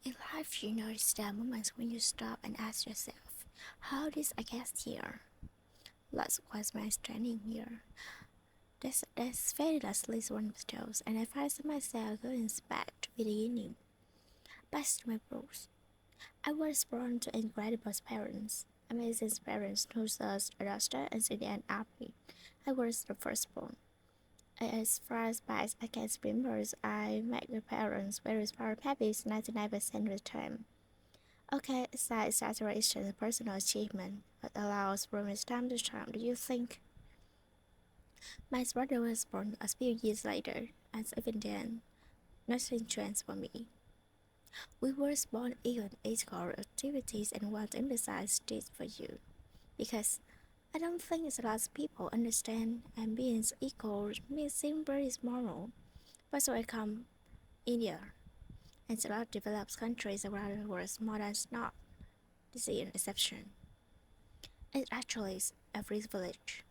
In life, you notice there are moments when you stop and ask yourself, how did I get here? That's why I'm standing here. That's fadelessly one of those, and I find myself going back to the beginning, back to my roots. I was born to incredible parents, amazing parents who served a doctor and in an army. I was the firstborn. As far as back I can remember, I met my parents very happy 99% of the time. Okay, aside saturation and personal achievement, what allows from time to time, do you think? My brother was born a few years later, and even then, nothing changed for me. We were born even equal activities and what emphasize did for you. Because I don't think a lot of people understand and being equal means simply is moral. But so I come India and a lot of developed countries around the world more than not. This is an exception. It actually is a privilege.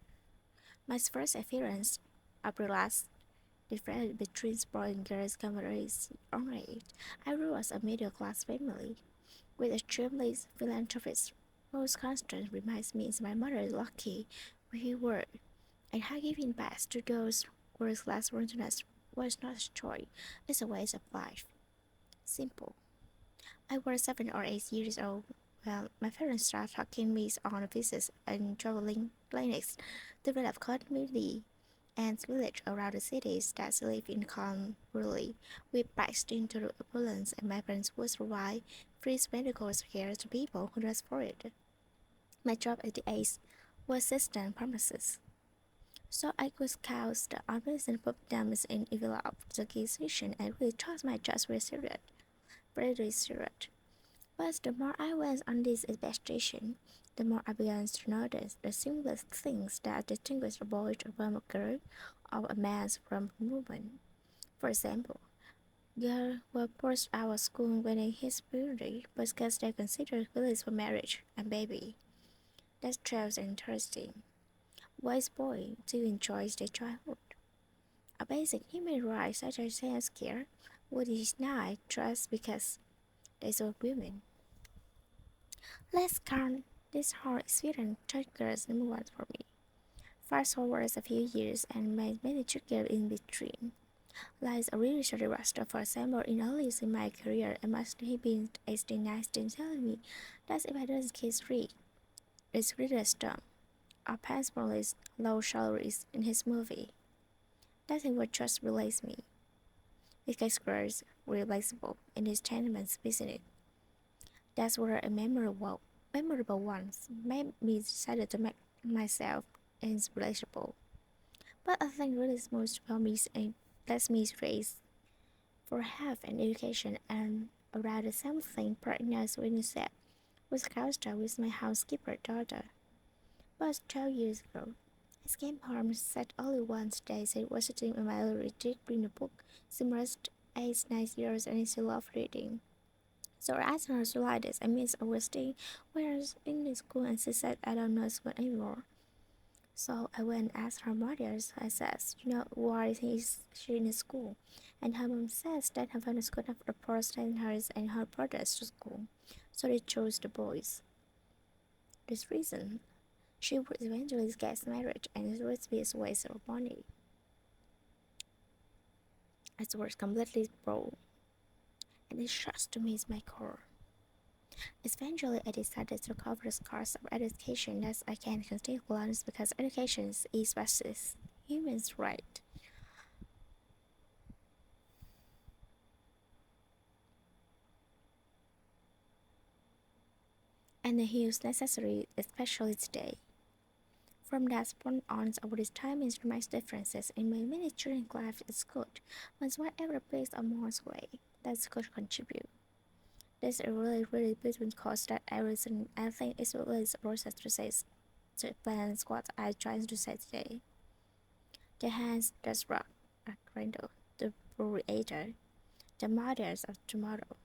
My first experience of realized difference between boys and girls communities only. I grew up a middle class family with extremely philanthropic. Most constant reminds me my mother is lucky we were, and her giving back to those world class wilderness was not a choice, it's a way of life. Simple. I was 7 or 8 years old when my parents started taking me on visits and traveling clinics to develop community and village around the cities that live in calm rurally. We passed into the ambulance and my parents would provide free medical care to people who asked for it. My job at the age was assistant pharmacist. So I could scout the amazing problems and develop the key solution and really trust my judge very serious. But the more I went on this investigation, the more I began to notice the simplest things that distinguish a boy from a girl or a man from a woman. For example, girls were pushed out of school when in his puberty because they considered feelings for marriage and baby. That's just interesting. Why boys do enjoy their childhood? A basic human right such as health care would deny just because they were women. Let's count this whole experience triggers number one for me. Fast forward a few years and many triggers in between. Like a really short roster, for example, in early in my career, I must have been 18, 19 telling me that if I don't get free, it's really a storm. Or Pansper's low salaries in his movie. That thing would just release me. Because girls replaceable in his tenement business. That's where a memorable ones made me decided to make myself inspirational. But I think really most about me and lets me raise for health and education and around something pregnant when you said was couched with my housekeeper daughter. But 2 years ago, I came home said only one day I was sitting in my library reading a book, simmered 8, 9 years and I still love reading. So I asked her to like this. I miss Augustine, whereas in the school and she said I don't know school anymore. So I went and asked her mother, I says, why is she in school? And her mom says that her family could not afford sending her and her brothers to school. So they chose the boys. This reason, she would eventually get married and it would be a waste of money. It was completely broke. And it shocks to me is my core. Eventually, I decided to cover the cost of education as I can continue learning because education is basic human's right. And it is necessary, especially today. From that point on, over this time is makes differences in my miniaturing life is good. Once whatever place a more way, that's could contribute. There's a really between cost that everything I think is really a process to say to balance what I try to say today. The hands that rock a cradle, the creator, the mothers of tomorrow.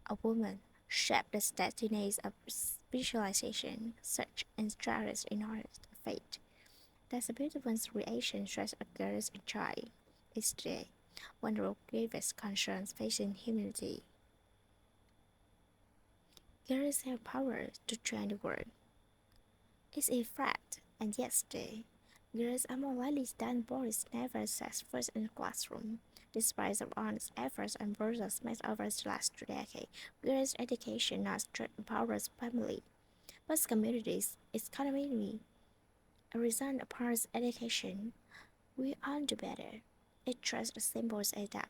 A woman shaped the destinies of specialization, such and strategies in order to fate. That's a beautiful creation stretch a girl's child. It's today, one of the gravest concerns facing humanity. Girls have power to change the world. It's a fact, and yesterday, girls are more likely than boys never sat first in the classroom. Despite of honest efforts and progress made over the last 2 decades, girls' education not just empowers family, but communities, its economy. A result of parents' education, we all do better. It trusts as simple as that.